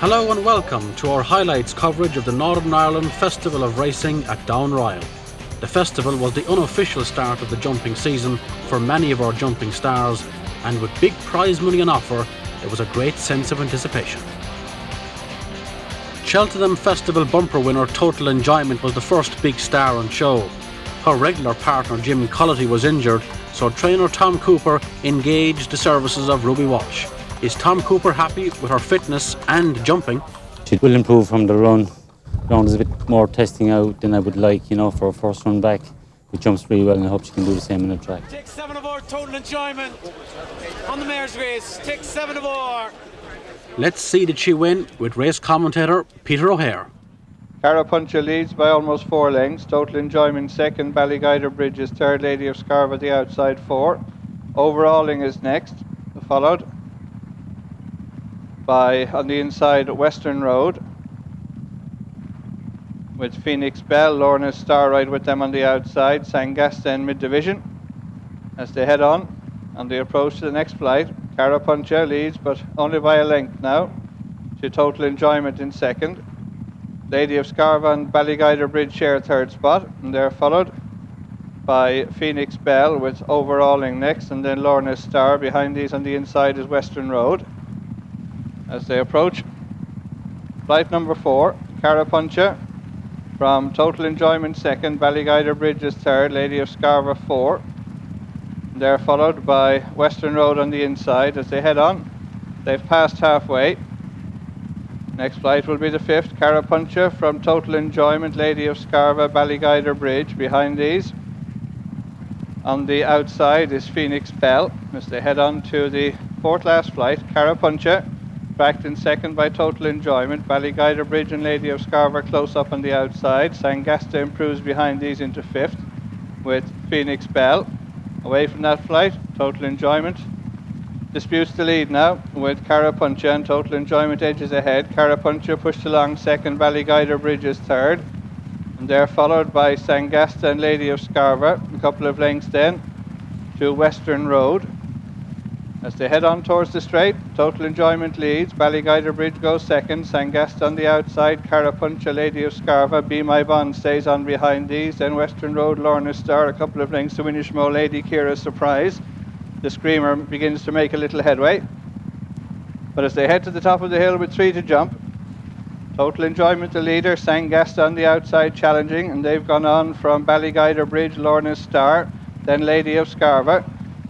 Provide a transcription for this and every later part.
Hello and welcome to our highlights coverage of the Northern Ireland Festival of Racing at Down Royal. The festival was the unofficial start of the jumping season for many of our jumping stars, and with big prize money on offer, there was a great sense of anticipation. Cheltenham Festival bumper winner Total Enjoyment was the first big star on show. Her regular partner Jim Collity was injured, so trainer Tom Cooper engaged the services of Ruby Walsh. Is Tom Cooper happy with her fitness and jumping? She will improve from the run. Round is a bit more testing out than I would like, for her first run back. It jumps really well, and I hope she can do the same in the track. Take 7 aboard, Total Enjoyment on the mare's race. Take 7 aboard. Let's see did she win with race commentator Peter O'Hare. Cara Puncher leads by almost 4 lengths. Total Enjoyment second. Ballyguider Bridge is third. Lady of Scarva the outside 4. Overalling is next, followed by, on the inside, Western Road, with Phoenix Bell, Lorna Star right with them on the outside, Sangasta in mid-division. As they head on the approach to the next flight, Cara Puncher leads, but only by a length now, to Total Enjoyment in second. Lady of Scarva and Ballyguider Bridge share third spot, and they're followed by Phoenix Bell with Overalling next, and then Lorna Star. Behind these on the inside is Western Road. As they approach flight number 4, Cara Puncher from Total Enjoyment second, Ballyguider Bridge is third, Lady of Scarva 4. They're followed by Western Road on the inside. As they head on, they've passed halfway. Next flight will be the 5th, Cara Puncher from Total Enjoyment, Lady of Scarva, Ballyguider Bridge. Behind these on the outside is Phoenix Bell. As they head on to the 4th last flight, Cara Puncher backed in second by Total Enjoyment. Ballyguider Bridge and Lady of Scarva close up on the outside. Sangasta improves behind these into 5th with Phoenix Bell. Away from that flight, Total Enjoyment disputes the lead now with Cara Puncher, and Total Enjoyment edges ahead. Cara Puncher pushed along second, Ballyguider Bridge is third. And they're followed by Sangasta and Lady of Scarva. A couple of lengths then to Western Road. As they head on towards the straight, Total Enjoyment leads. Ballyguider Bridge goes second. Sangasta on the outside. Cara Puncher, Lady of Scarva. Be My Bond stays on behind these. Then Western Road, Lorna Star. A couple of lengths to Winishmo, Lady Kira's Surprise. The Screamer begins to make a little headway. But as they head to the top of the hill with 3 to jump, Total Enjoyment the leader. Sangasta on the outside challenging. And they've gone on from Ballyguider Bridge, Lorna Star. Then Lady of Scarva.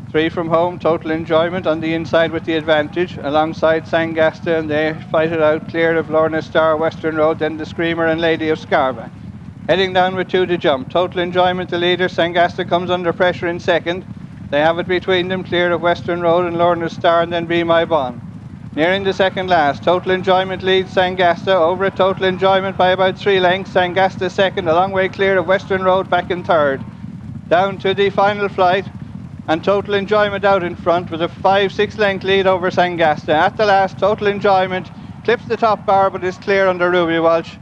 3 from home, Total Enjoyment on the inside with the advantage, alongside Sangasta, and they fight it out clear of Lorna Star, Western Road, then the Screamer and Lady of Scarva. Heading down with 2 to jump, Total Enjoyment the leader. Sangasta comes under pressure in second. They have it between them, clear of Western Road and Lorna Star, and then Be My Bond. Nearing the second last, Total Enjoyment leads Sangasta over at Total Enjoyment by about 3 lengths. Sangasta second, a long way clear of Western Road, back in third. Down to the final flight, and Total Enjoyment out in front with a 5-6 length lead over Sangasta. At the last, Total Enjoyment clips the top bar but is clear under Ruby Walsh.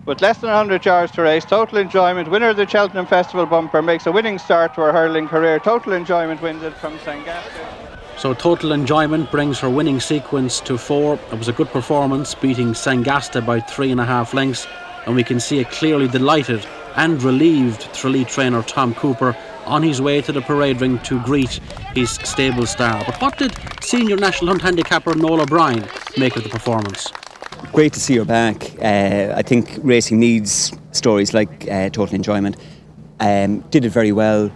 With less than 100 yards to race, Total Enjoyment, winner of the Cheltenham Festival bumper, makes a winning start to her hurling career. Total Enjoyment wins it from Sangasta. So Total Enjoyment brings her winning sequence to 4. It was a good performance, beating Sangasta by 3.5 lengths, and we can see a clearly delighted and relieved Tralee trainer Tom Cooper on his way to the parade ring to greet his stable star. But what did senior national hunt handicapper Noel O'Brien make of the performance? Great to see her back. I think racing needs stories like Total Enjoyment. Did it very well.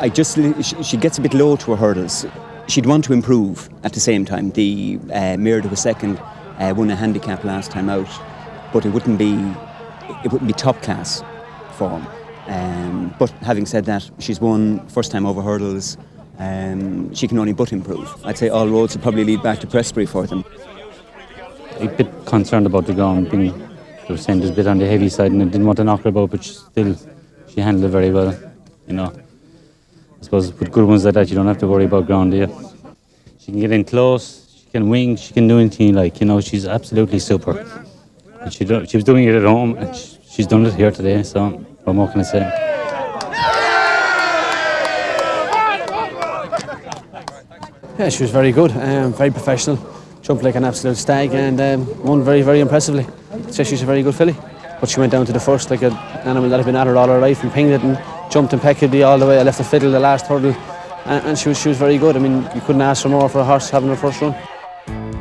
She gets a bit low to her hurdles. She'd want to improve at the same time. The mare that was second won a handicap last time out, but it wouldn't be top class form. But having said that, she's won first time over hurdles. She can only but improve. I'd say all roads would probably lead back to Prestbury for them. A bit concerned about the ground being, they were saying there's a bit on the heavy side, and I didn't want to knock her about, but she handled it very well. I suppose with good ones like that, you don't have to worry about ground, do you? She can get in close, she can wing, she can do anything she's absolutely super. And she was doing it at home, and she's done it here today, so what more can I say? Yeah, she was very good, very professional. jumped like an absolute stag and won very, very impressively. So she's a very good filly. But she went down to the first like an animal that had been at her all her life and pinged it and jumped impeccably all the way. I left the fiddle the last hurdle and she was very good. I mean, you couldn't ask for more for a horse having her first run.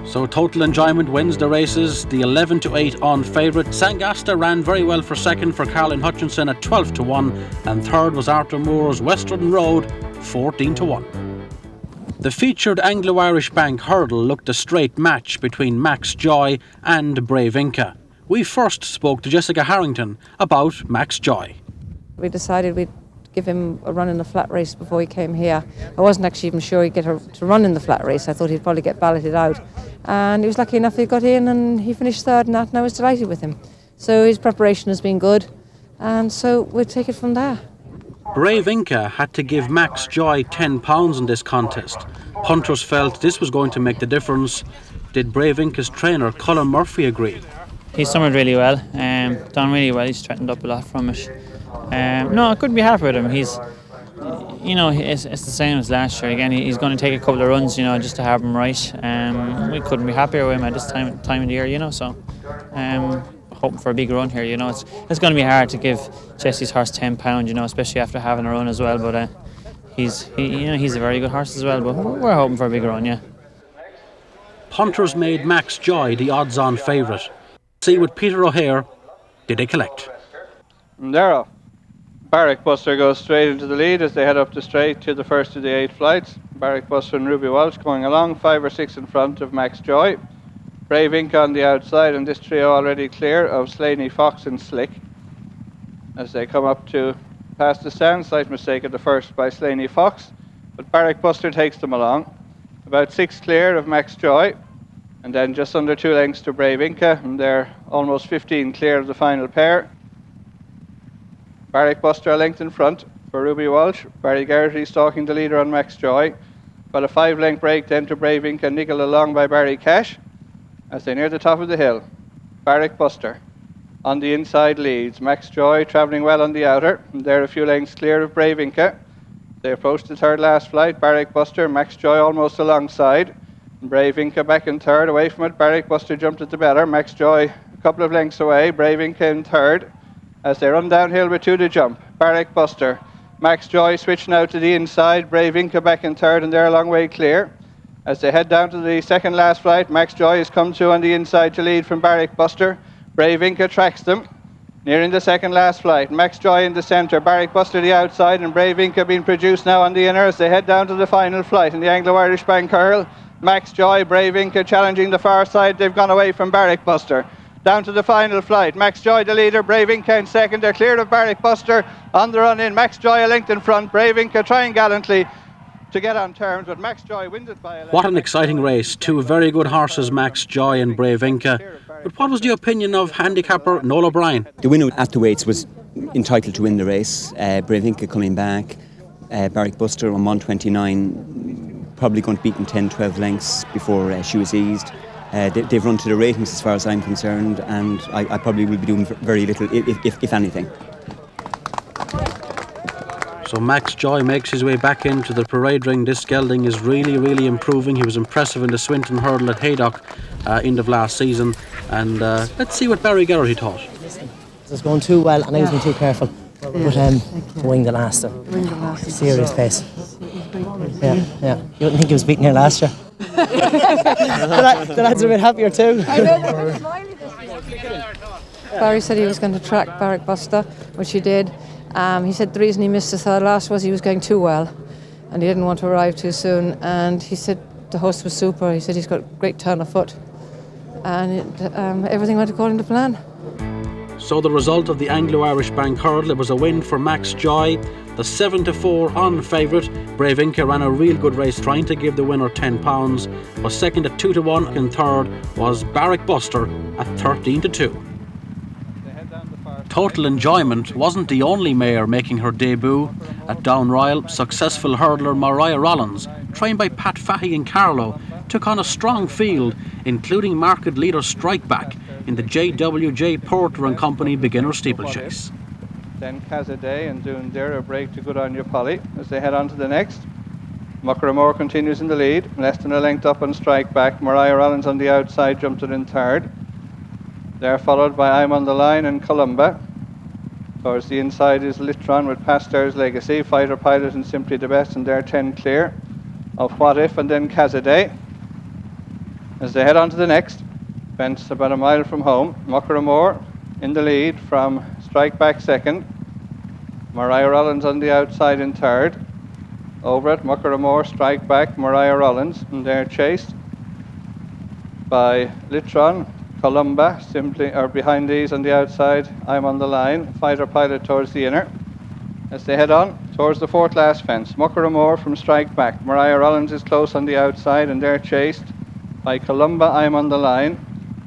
So Total Enjoyment wins the races. The 11-8 on favourite. Sangasta ran very well for second for Caroline Hutchinson at 12-1, and third was Arthur Moore's Western Road 14-1. The featured Anglo-Irish Bank hurdle looked a straight match between Max Joy and Brave Inca. We first spoke to Jessica Harrington about Max Joy. We decided we'd give him a run in the flat race before he came here. I wasn't actually even sure he'd get her to run in the flat race. I thought he'd probably get balloted out. And he was lucky enough he got in and he finished third in that, and I was delighted with him. So his preparation has been good, and so we'll take it from there. Brave Inca had to give Max Joy £10 in this contest. Hunters felt this was going to make the difference. Did Brave Inca's trainer, Colin Murphy, agree? He's summered really well, done really well. He's straightened up a lot from it. No, I couldn't be happy with him. He's, it's the same as last year. Again, he's going to take a couple of runs, just to have him right. We couldn't be happier with him at this time of the year, So, hoping for a big run here. It's going to be hard to give Jesse's horse £10, especially after having a run as well. But he's a very good horse as well. But we're hoping for a big run, yeah. Punters made Max Joy the odds-on favourite. See with Peter O'Hare, did they collect? And they're off. Barrack Buster goes straight into the lead as they head up the straight to the first of the 8 flights. Barrack Buster and Ruby Walsh going along, 5 or 6 in front of Max Joy. Brave Inca on the outside, and this trio already clear of Slaney, Fox and Slick. As they come up to past the stand, slight mistake at the first by Slaney Fox, but Barrack Buster takes them along. About 6 clear of Max Joy, and then just under 2 lengths to Brave Inca, and they're almost 15 clear of the final pair. Barrack Buster a length in front for Ruby Walsh. Barry Garrity stalking the leader on Max Joy. About a 5-length break then to Brave Inca, nickel along by Barry Cash as they near the top of the hill. Barrack Buster on the inside leads. Max Joy travelling well on the outer, and they're a few lengths clear of Brave Inca. They approach the third last flight. Barrack Buster, Max Joy almost alongside. Brave Inca back in third, away from it. Barrack Buster jumped at the better. Max Joy a couple of lengths away. Brave Inca in third as they run downhill with 2 to jump. Barrack Buster, Max Joy switch now to the inside. Brave Inca back in third, and they're a long way clear. As they head down to the second last flight, Max Joy has come to on the inside to lead from Barrack Buster. Brave Inca tracks them, nearing the second last flight. Max Joy in the centre, Barrack Buster the outside, and Brave Inca being produced now on the inner as they head down to the final flight in the Anglo-Irish Bank Hurl. Max Joy, Brave Inca challenging the far side. They've gone away from Barrack Buster. Down to the final flight. Max Joy the leader, Brave Inca in second. They're cleared of Barrack Buster on the run in. Max Joy a length in front. Brave Inca trying gallantly to get on terms, but Max Joy wins it by a length. What an exciting race. 2 very good horses, Max Joy and Brave Inca. But what was the opinion of handicapper Noel O'Brien? The winner at the weights was entitled to win the race. Brave Inca coming back. Barrack Buster on 129, probably going to beat in 10-12 lengths before she was eased. They've run to the ratings as far as I'm concerned, and I probably will be doing very little, if anything. So Max Joy makes his way back into the parade ring. This gelding is really improving. He was impressive in the Swinton hurdle at Haydock end of last season. And let's see what Barry Garrity thought. It was going too well and I was being too careful. But wing the last. Serious pace. Yeah. You wouldn't think he was beating here last year. The lads are a bit happier too. Barry said he was going to track Barrack Buster, which he did. He said the reason he missed the third last was he was going too well and he didn't want to arrive too soon, and he said the horse was super. He said he's got great turn of foot, and everything went according to plan. So the result of the Anglo-Irish Bank Hurdle, it was a win for Max Joy, the 7-4 on favourite. Brave Inca ran a real good race trying to give the winner £10, was second at 2-1, and third was Barrack Buster at 13-2. Total Enjoyment wasn't the only mare making her debut at Down Royal. Successful hurdler Mariah Rollins, trained by Pat Fahey in Carlow, took on a strong field, including market leader Strikeback in the JWJ Porter and Company beginner steeplechase. Then Cazaday and Doon Dare a break to good on your Polly as they head on to the next. Muckeramore continues in the lead, less than a length up on Strike Back. Mariah Rollins on the outside jumped it in third. They're followed by I'm on the Line and Columba. Towards the inside is Litron with Pasteur's Legacy, Fighter Pilot and Simply the Best, and they're 10 clear of What If and then Cazaday. As they head on to the next fence about a mile from home, Muckeramore in the lead from Strike Back second. Mariah Rollins on the outside in third. Over it, Muckeramore, Strike Back, Mariah Rollins, and they're chased by Litron, Columba, behind these on the outside, I'm on the Line, Fighter Pilot towards the inner. As they head on towards the fourth last fence, Muckeramore from Strike Back, Mariah Rollins is close on the outside, and they're chased by Columba, I'm on the Line,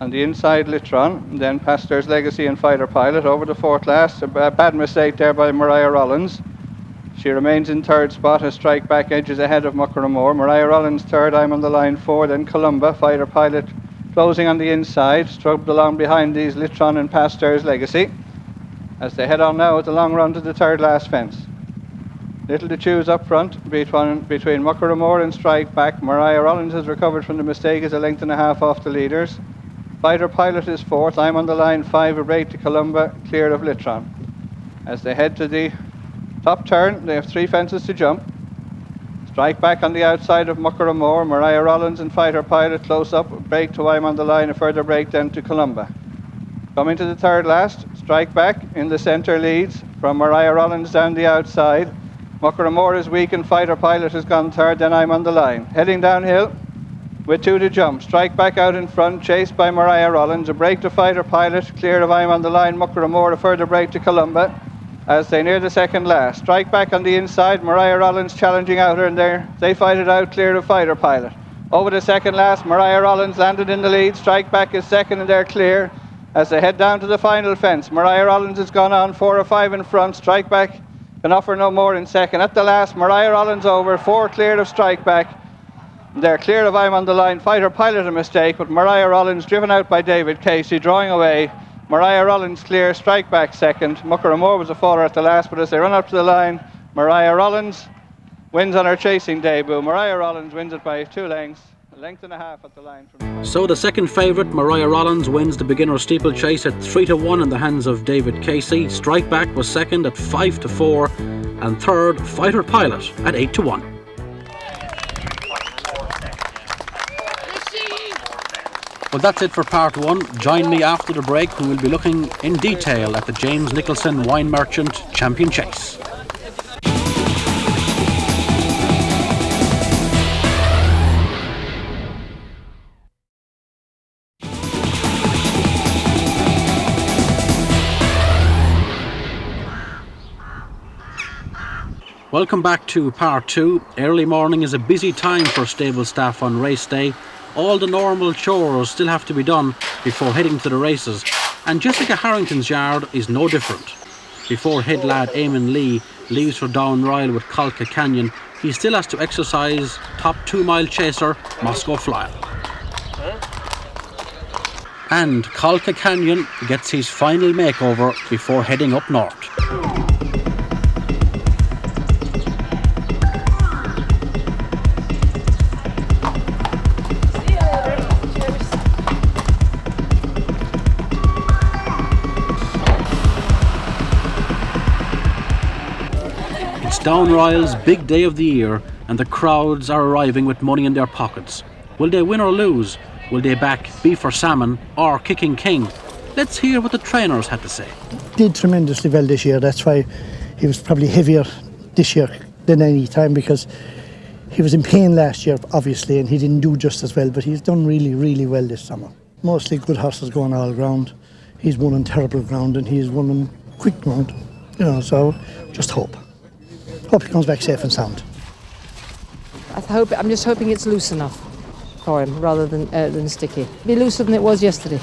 on the inside Litron, and then Pasteur's Legacy and Fighter Pilot over the fourth last. A bad mistake there by Mariah Rollins. She remains in third spot as Strike Back edges ahead of Muckeramore. Mariah Rollins third, I'm on the Line four, then Columba, Fighter Pilot closing on the inside, struggled along behind these Litron and Pasteur's Legacy. As they head on now with the long run to the third last fence. Little to choose up front between Muckeramore and Strike Back. Mariah Rollins has recovered from the mistake, is a length and a half off the leaders. Fighter Pilot is fourth, I'm on the Line five, a break to Columba, cleared of Litron. As they head to the top turn, they have three fences to jump. Strike Back on the outside of Muckeramore, Mariah Rollins and Fighter Pilot close up, break to I'm on the Line, a further break then to Columba. Coming to the third last, Strike Back in the centre leads from Mariah Rollins down the outside. Muckeramore is weak and Fighter Pilot has gone third, then I'm on the Line. Heading downhill with two to jump. Strike Back out in front, chased by Mariah Rollins, a break to Fighter Pilot, clear of I'm on the Line, Muckeramore, a further break to Columba. As they near the second last, Strike Back on the inside, Mariah Rollins challenging out her, and they fight it out, clear of Fighter Pilot. Over the second last, Mariah Rollins landed in the lead, Strike Back is second and they're clear. As they head down to the final fence, Mariah Rollins has gone on 4 or 5 in front, Strike Back can offer no more in second. At the last, Mariah Rollins over, 4 cleared of Strike Back. They're clear of I'm on the Line, Fighter Pilot a mistake, but Mariah Rollins driven out by David Casey, drawing away. Mariah Rollins clear, Strike Back second. Muckeramore was a faller at the last, but as they run up to the line, Mariah Rollins wins on her chasing debut. Mariah Rollins wins it by 2 lengths, a length and a half at the line. So the second favourite, Mariah Rollins, wins the beginner steeplechase at 3-1 in the hands of David Casey. Strike Back was second at 5-4, and third, Fighter Pilot at 8-1. Well, that's it for part 1. Join me after the break when we'll be looking in detail at the James Nicholson Wine Merchant Champion Chase. Welcome back to part 2. Early morning is a busy time for stable staff on race day. All the normal chores still have to be done before heading to the races, and Jessica Harrington's yard is no different. Before head lad Eamon Lee leaves for Down Royal with Colca Canyon, he still has to exercise top 2-mile chaser Moscow Flyer. And Colca Canyon gets his final makeover before heading up north. Down Royal's big day of the year, and the crowds are arriving with money in their pockets. Will they win or lose? Will they back Beef or Salmon or Kicking King? Let's hear what the trainers had to say. Did tremendously well this year. That's why he was probably heavier this year than any time, because he was in pain last year, obviously, and he didn't do just as well, but he's done really, really well this summer. Mostly good horses going all ground. He's won on terrible ground and he's won on quick ground, so just hope. Hope he comes back safe and sound. I'm just hoping it's loose enough for him rather than sticky. Be looser than it was yesterday.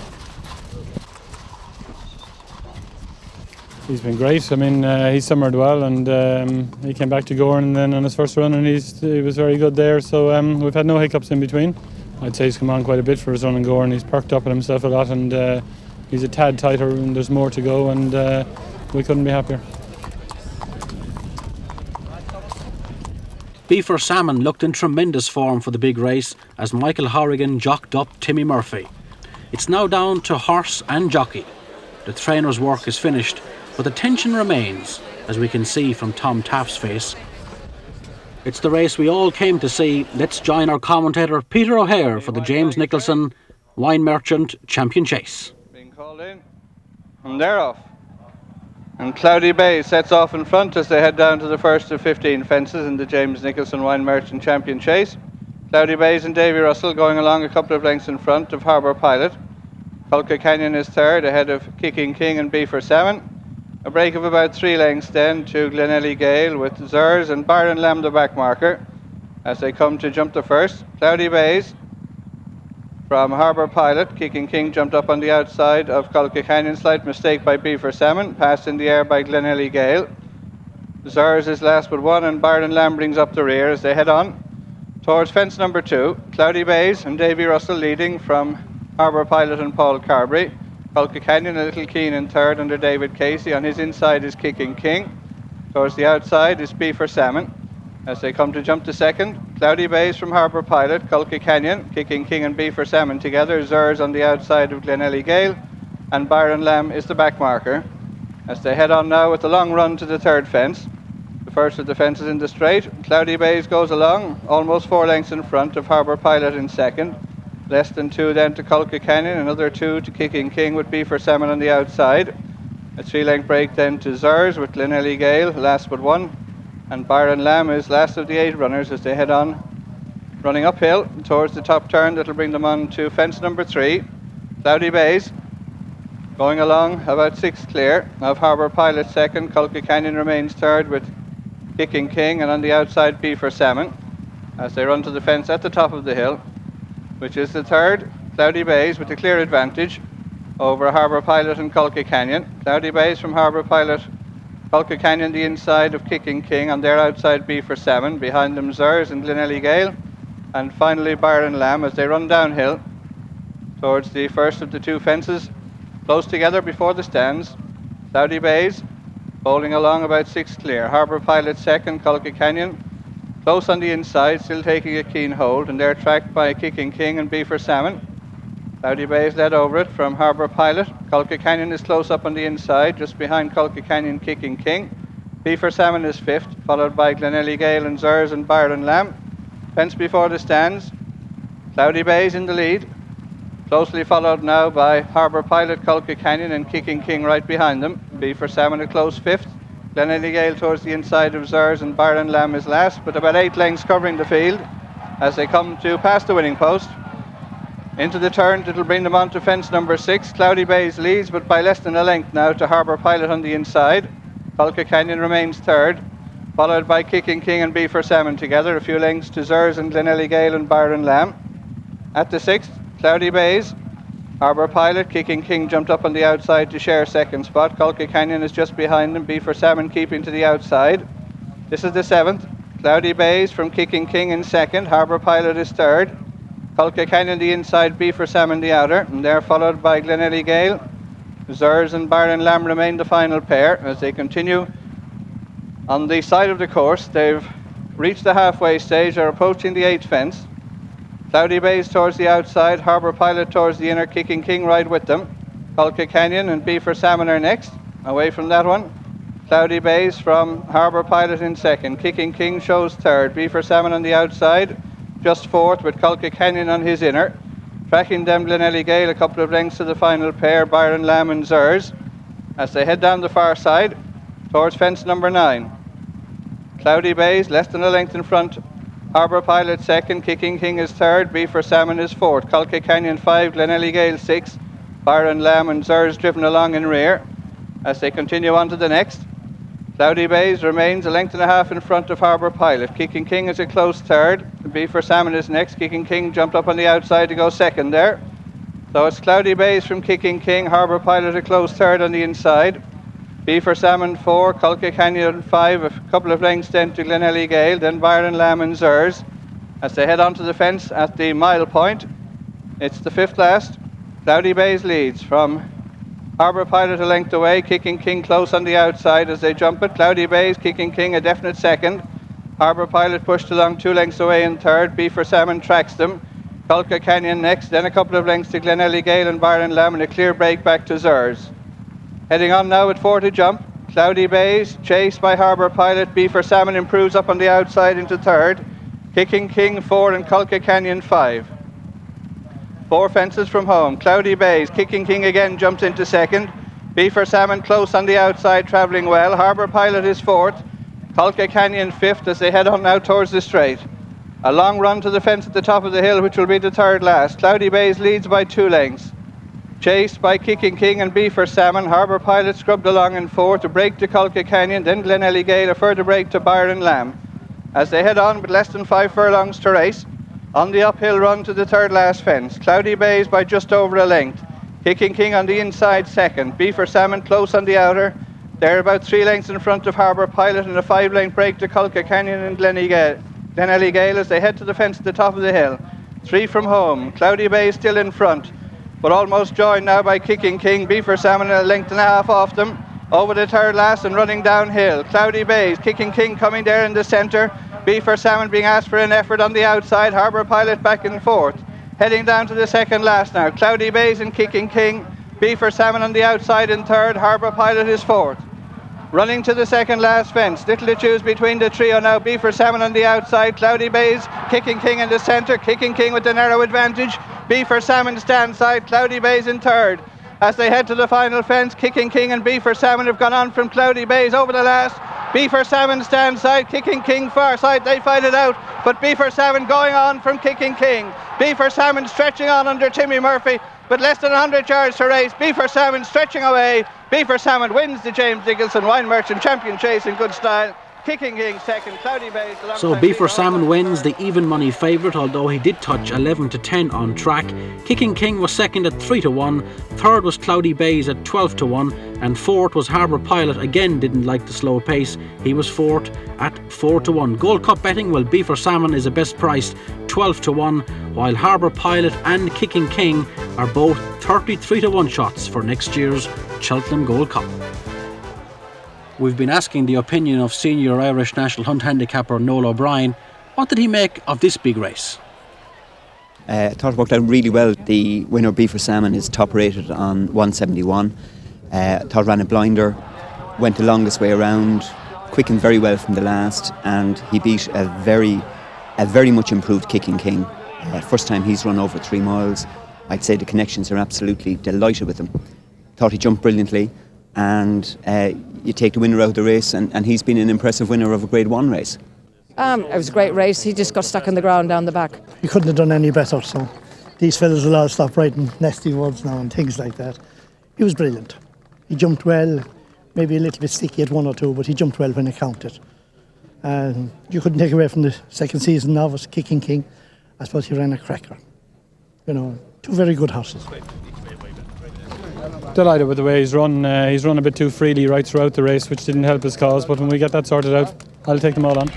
He's been great. I mean, he summered well, and he came back to Gorn and then on his first run, and he was very good there. So we've had no hiccups in between. I'd say he's come on quite a bit for his run in Gorn. He's perked up on himself a lot, and he's a tad tighter, and there's more to go, and we couldn't be happier. Beaver Salmon looked in tremendous form for the big race as Michael Horrigan jocked up Timmy Murphy. It's now down to horse and jockey. The trainer's work is finished, but the tension remains, as we can see from Tom Taft's face. It's the race we all came to see. Let's join our commentator Peter O'Hare for the James Nicholson Wine Merchant Champion Chase. Being called in, and they're off. And Cloudy Bay sets off in front as they head down to the first of 15 fences in the James Nicholson Wine Merchant Champion Chase. Cloudy Bays and Davy Russell going along a couple of lengths in front of Harbour Pilot. Culca Canyon is third, ahead of Kicking King and Beaver Salmon. A break of about 3 lengths then to Glenelly Gale with Zers and Byron Lamb the back marker as they come to jump the first. Cloudy Bays from Harbour Pilot. Kicking King jumped up on the outside of Culca Canyon. Slight mistake by Beaver Salmon. Passed in the air by Glenelly Gale. Zers is last but one, and Byron Lamb brings up the rear as they head on towards fence number 2. Cloudy Bays and Davy Russell leading from Harbour Pilot and Paul Carberry. Culca Canyon a little keen in third under David Casey. On his inside is Kicking King. Towards the outside is Beaver Salmon as they come to jump to second. Cloudy Bays from Harbour Pilot, Culca Canyon, Kicking King and Beaver Salmon together. Zers on the outside of Glenelly Gale, and Byron Lamb is the back marker as they head on now with a long run to the third fence. The first of the fences in the straight. Cloudy Bays goes along, almost 4 lengths in front of Harbour Pilot in second. Less than 2 then to Culca Canyon, another 2 to Kicking King with Beaver Salmon on the outside. A 3-length break then to Zers with Glenelly Gale, last but 1. And Byron Lamb is last of the 8 runners as they head on, running uphill towards the top turn that'll bring them on to fence number 3. Cloudy Bays going along about 6 clear of Harbour Pilot second. Culca Canyon remains third with Kicking King, and on the outside Beaver Salmon as they run to the fence at the top of the hill, which is the third. Cloudy Bays with a clear advantage over Harbour Pilot and Culca Canyon. Cloudy Bays from Harbour Pilot, Culca Canyon the inside of Kicking King, on their outside Beaver Salmon, behind them Zers and Glenelly Gale, and finally Byron Lamb as they run downhill towards the first of the 2 fences, close together before the stands. Cloudy Bays bowling along about 6 clear. Harbour Pilot second, Culca Canyon close on the inside, still taking a keen hold, and they're tracked by Kicking King and Beaver Salmon. Cloudy Bays led over it from Harbour Pilot. Culca Canyon is close up on the inside, just behind Culca Canyon, Kicking King. Beaver Salmon is 5th, followed by Glenelly Gale and Zers and Byron Lamb. Fence before the stands. Cloudy Bays in the lead, closely followed now by Harbour Pilot, Culca Canyon and Kicking King right behind them. Beaver Salmon a close 5th. Glenelly Gale towards the inside of Zers and Byron Lamb is last, but about 8 lengths covering the field as they come to pass the winning post. Into the turn that'll bring them on to fence number 6. Cloudy Bays leads, but by less than a length now to Harbour Pilot on the inside. Culca Canyon remains third, followed by Kicking King and Beaver Salmon together, a few lengths to Zers and Glenelly Gale and Byron Lamb. At the 6th, Cloudy Bays, Harbour Pilot, Kicking King jumped up on the outside to share second spot. Culca Canyon is just behind them, Beaver Salmon keeping to the outside. This is the 7th. Cloudy Bays from Kicking King in second, Harbour Pilot is third. Culca Canyon the inside, Beaver Salmon the outer, and they're followed by Glenelly Gale. Zers and Byron Lamb remain the final pair as they continue on the side of the course. They've reached the halfway stage, are approaching the 8th fence. Cloudy Bays towards the outside, Harbour Pilot towards the inner, Kicking King right with them. Culca Canyon and Beaver Salmon are next. Away from that one, Cloudy Bays from Harbour Pilot in second. Kicking King shows third. Beaver Salmon on the outside, just 4th with Culca Canyon on his inner. Tracking them, Glenelly Gale a couple of lengths to the final pair, Byron Lamb and Zers, as they head down the far side towards fence number 9. Cloudy Bays less than a length in front. Harbour Pilot second, Kicking King is third, Beaver Salmon is 4th. Culca Canyon 5, Glenelly Gale 6, Byron Lamb and Zers driven along in rear as they continue on to the next. Cloudy Bays remains a length and a half in front of Harbour Pilot. Kicking King is a close third. Beaver Salmon is next. Kicking King jumped up on the outside to go second there. So it's Cloudy Bays from Kicking King, Harbour Pilot a close third on the inside. Beaver Salmon 4, Culca Canyon 5, a couple of lengths then to Glenelly Gale, then Byron Lamb and Zers as they head onto the fence at the mile point. It's the 5th last. Cloudy Bays leads from Harbour Pilot a length away, Kicking King close on the outside as they jump it. Cloudy Bays, Kicking King a definite second. Harbour Pilot pushed along 2 lengths away in third. B for Salmon tracks them. Culca Canyon next, then a couple of lengths to Glenelly Gale and Byron Lamb, and a clear break back to Zers. Heading on now at 4 to jump. Cloudy Bays, chased by Harbour Pilot. B for Salmon improves up on the outside into third. Kicking King 4 and Culca Canyon 5. 4 fences from home. Cloudy Bays, Kicking King again jumps into second. B for Salmon close on the outside, travelling well. Harbour Pilot is fourth. Culca Canyon fifth as they head on now towards the straight. A long run to the fence at the top of the hill, which will be the third last. Cloudy Bays leads by 2 lengths. Chased by Kicking King and B for Salmon. Harbour Pilot scrubbed along in fourth. A break to Culca Canyon, then Glenelly Gale, a further break to Byron Lamb. As they head on with less than 5 furlongs to race, on the uphill run to the third last fence. Cloudy Bays by just over a length. Kicking King on the inside second. B for Salmon close on the outer. They're about 3 lengths in front of Harbour Pilot, and a 5-length break to Culca Canyon and Glenelly Gale as they head to the fence at the top of the hill. 3 from home. Cloudy Bays still in front, but almost joined now by Kicking King. B for Salmon a length and a half off them. Over the third last and running downhill. Cloudy Bays, Kicking King coming there in the centre. B for Salmon being asked for an effort on the outside. Harbour Pilot back in fourth. Heading down to the second last now. Cloudy Bays and Kicking King. B for Salmon on the outside in third. Harbour Pilot is fourth. Running to the second last fence. Little to choose between the trio now. B for Salmon on the outside. Cloudy Bays, Kicking King in the centre. Kicking King with the narrow advantage. B for Salmon stand side. Cloudy Bays in third. As they head to the final fence, Kicking King and B for Salmon have gone on from Cloudy Bays over the last. B for Salmon stand side. Kicking King far side. They fight it out. But B for Salmon going on from Kicking King. B for Salmon stretching on under Timmy Murphy. But less than 100 yards to race. B for Salmon stretching away. B for Salmon wins the James Nicholson Wine Merchant Champion Chase in good style. Kicking King second, Cloudy Bays. So B for Salmon wins, the even money favourite, although he did touch 11 to 10 on track. Kicking King was second at 3 to 1, third was Cloudy Bays at 12 to 1, and fourth was Harbour Pilot. Again, didn't like the slow pace. He was fourth at 4 to 1. Gold Cup betting, well, B for Salmon is the best priced 12 to 1, while Harbour Pilot and Kicking King are both 33 to 1 shots for next year's Cheltenham Gold Cup. We've been asking the opinion of senior Irish national hunt handicapper Noel O'Brien. What did he make of this big race? I thought it worked out really well. The winner, B for Salmon, is top rated on 171. Thought ran a blinder, went the longest way around, quickened very well from the last, and he beat a very much improved Kicking King. First time he's run over 3 miles. I'd say the connections are absolutely delighted with him. Thought he jumped brilliantly, and you take the winner out of the race, and he's been an impressive winner of a Grade 1 race. It was a great race. He just got stuck in the ground down the back. He couldn't have done any better, so these fellas will all stop writing nasty words now and things like that. He was brilliant. He jumped well, maybe a little bit sticky at 1 or 2, but he jumped well when it counted. You couldn't take away from the second season novice, Kicking King. I suppose he ran a cracker. You know, 2 very good horses. Delighted with the way he's run. He's run a bit too freely right throughout the race, which didn't help his cause, but when we get that sorted out, I'll take them all on.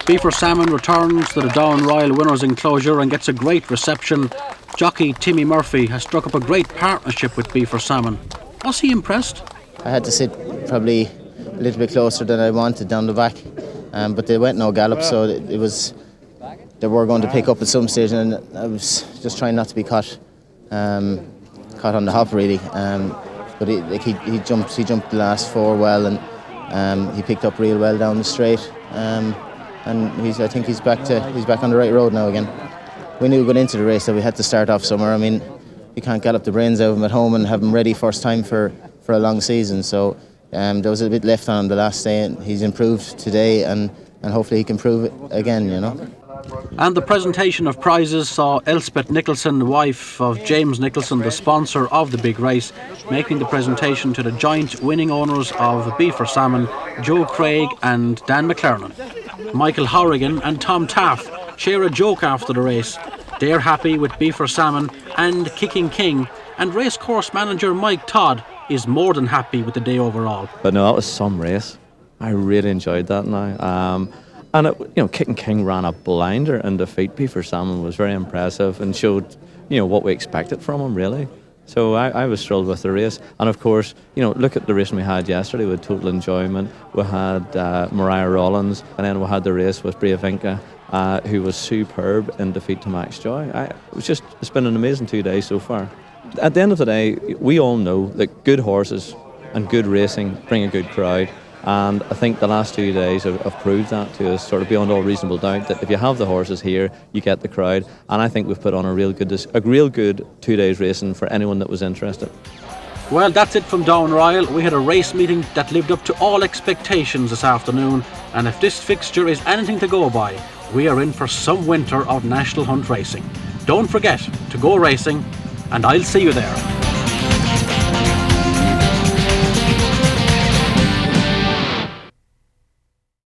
B for Salmon returns to the Down Royal winners' enclosure and gets a great reception. Jockey Timmy Murphy has struck up a great partnership with B for Salmon. Was he impressed? I had to sit probably a little bit closer than I wanted down the back, but they went no gallop, so it was they were going to pick up at some stage, and I was just trying not to be caught on the hop really. But he jumped the last 4 well, and he picked up real well down the straight. And I think he's back on the right road now again. We knew going into the race that we had to start off somewhere. I mean, you can't gallop the brains out of him at home and have him ready first time for a long season. So there was a bit left on him the last day, and he's improved today, and hopefully he can prove it again, you know. And the presentation of prizes saw Elspeth Nicholson, wife of James Nicholson, the sponsor of the big race, making the presentation to the joint winning owners of B for Salmon, Joe Craig and Dan McLernan. Michael Horrigan and Tom Taff share a joke after the race. They're happy with B for Salmon and Kicking King, and racecourse manager Mike Todd is more than happy with the day overall. But no, that was some race. I really enjoyed that now. And Kicking King ran a blinder in defeat. B for Salmon was very impressive and showed, what we expected from him, really. So I was thrilled with the race. And of course, you know, look at the racing we had yesterday with Total Enjoyment. We had Mariah Rollins, and then we had the race with Breavinka, who was superb in defeat to Max Joy. It's been an amazing 2 days so far. At the end of the day, we all know that good horses and good racing bring a good crowd. And I think the last 2 days have proved that to us, sort of beyond all reasonable doubt, that if you have the horses here, you get the crowd. And I think we've put on a real good 2 days racing for anyone that was interested. Well, that's it from Down Royal. We had a race meeting that lived up to all expectations this afternoon, and if this fixture is anything to go by, we are in for some winter of National Hunt racing. Don't forget to go racing, and I'll see you there.